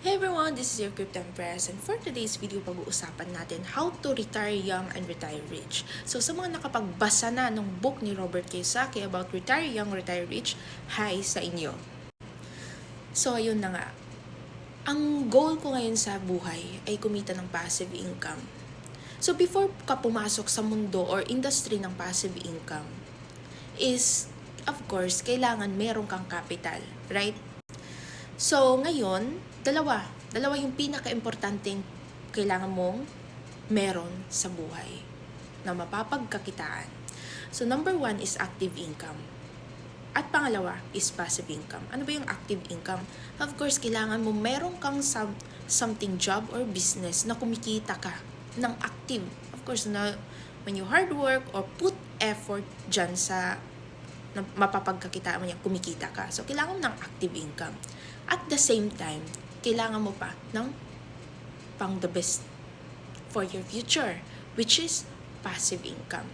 Hey everyone, this is your Crypto Empress, and for today's video, pag-uusapan natin how to retire young and retire rich. So sa mga nakapagbasa na ng book ni Robert Kiyosaki about retire young, retire rich, hi sa inyo. So ayun na nga, ang goal ko ngayon sa buhay ay kumita ng passive income. So before ka pumasok sa mundo or industry ng passive income is, of course, kailangan meron kang capital, right? So, ngayon, dalawa yung pinaka-importanting kailangan mong meron sa buhay na mapapagkakitaan. So, number 1 is active income. At pangalawa is passive income. Ano ba yung active income? Of course, kailangan mo meron kang something job or business na kumikita ka ng active. Of course, na when you hard work or put effort dyan sa na mapapagkakitaan mo yan, kumikita ka. So, kailangan mo ng active income. At the same time, kailangan mo pa ng pang the best for your future, which is passive income.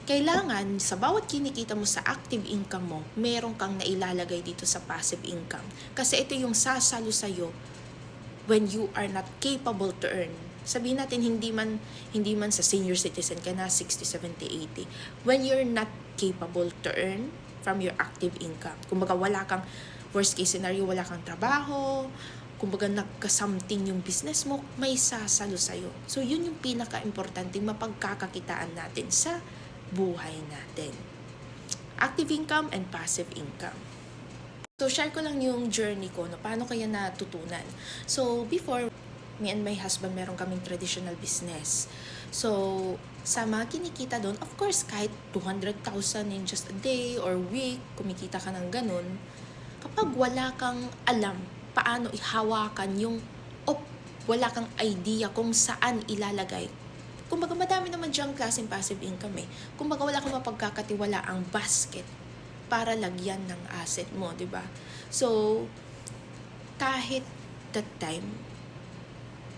Kailangan, sa bawat kinikita mo sa active income mo, meron kang nailalagay dito sa passive income. Kasi ito yung sasalo sa'yo when you are not capable to earn. Sabihin natin, hindi man sa senior citizen ka na, 60, 70, 80. When you're not capable to earn from your active income. Kumbaga, wala kang, worst case scenario, wala kang trabaho, kumbaga nagka-something yung business mo, may sasalo sa'yo. So, yun yung pinaka-importanting mapagkakakitaan natin sa buhay natin. Active income and passive income. So, share ko lang yung journey ko, no? Paano kaya natutunan. So, before, me and my husband, meron kaming traditional business. So, sa mga kinikita doon, of course, kahit 200,000 in just a day or week, kumikita ka ng ganun, kapag wala kang alam paano ihawakan yung, wala kang idea kung saan ilalagay. Kumbaga, madami naman diyang klaseng passive income eh. Kumbaga, wala kang mapagkakatiwala ang basket para lagyan ng asset mo, di ba? So, kahit that time,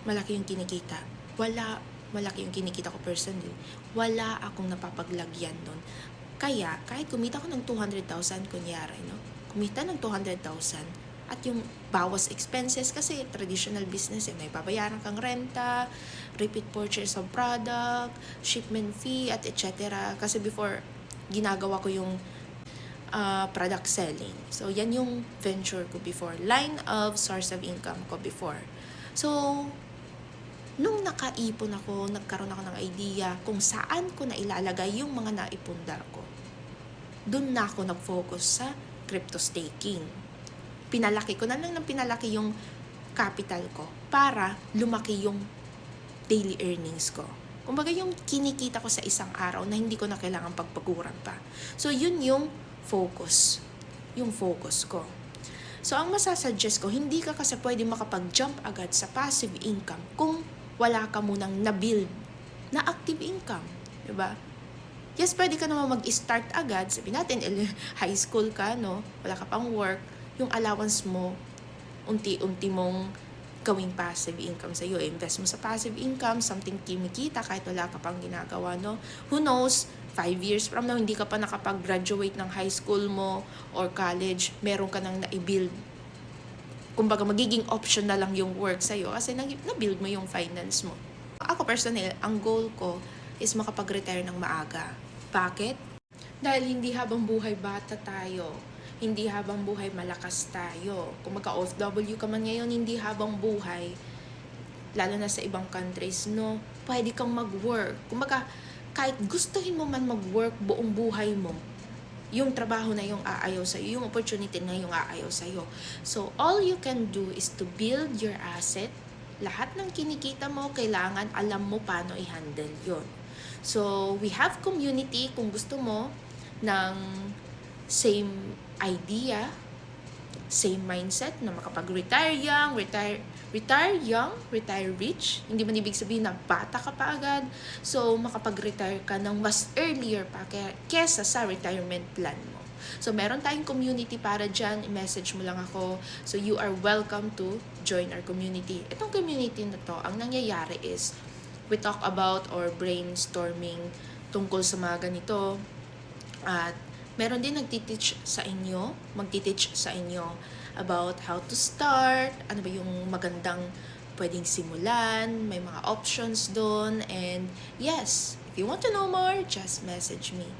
malaki yung kinikita. Malaki yung kinikita ko personally. Wala akong napapaglagyan nun. Kaya, kahit kumita ko ng 200,000, kunyari, no? Kumita ng 200,000 at yung bawas expenses kasi traditional business may babayaran kang renta, repeat purchase of product, shipment fee, at etc. Kasi before, ginagawa ko yung product selling. So, yan yung venture ko before. Line of source of income ko before. So, nung nakaipon ako, nagkaroon ako ng idea kung saan ko na ilalagay yung mga naipundar ko. Doon na ako nag-focus sa crypto staking. Pinalaki ko na lang ng pinalaki yung capital ko para lumaki yung daily earnings ko. Kumbaga yung kinikita ko sa isang araw na hindi ko na kailangan pagpaguran pa. So yun yung focus. Yung focus ko. So ang masasuggest ko, hindi ka kasi pwede makapag-jump agad sa passive income kung wala ka munang na-build na active income. Diba? Yes, pwede ka naman mag-start agad. Sabihin natin, high school ka, no? Wala ka pang work. Yung allowance mo, unti-unti mong gawing passive income sa'yo. Invest mo sa passive income, something kimikita kahit wala ka pang ginagawa, no? Who knows, 5 years from now, hindi ka pa nakapag-graduate ng high school mo or college, meron ka nang na-build. Kumbaga, magiging option na lang yung work sa'yo kasi na-build mo yung finance mo. Ako personally, ang goal ko is makapag-retire ng maaga. Bakit? Dahil hindi habang buhay bata tayo. Hindi habang buhay malakas tayo. Kung magka-OFW ka man ngayon, hindi habang buhay, lalo na sa ibang countries, no, pwede kang mag-work. Kumbaga, kahit gustuhin mo man mag-work buong buhay mo, yung trabaho na yung aayaw sa'yo, yung opportunity na yung aayaw sa'yo. So, all you can do is to build your asset. Lahat ng kinikita mo, kailangan alam mo paano i-handle yun. So, we have community kung gusto mo ng same idea, same mindset na makapag-retire young, retire young, retire rich. Hindi man ibig sabihin na bata ka pa agad. So, makapag-retire ka ng mas earlier pa kesa sa retirement plan mo. So, meron tayong community para dyan. I-message mo lang ako. So, you are welcome to join our community. Itong community na to, ang nangyayari is, we talk about or brainstorming tungkol sa mga ganito. At Meron din magtiteach sa inyo about how to start, ano ba yung magandang pwedeng simulan, may mga options doon, and yes, if you want to know more, just message me.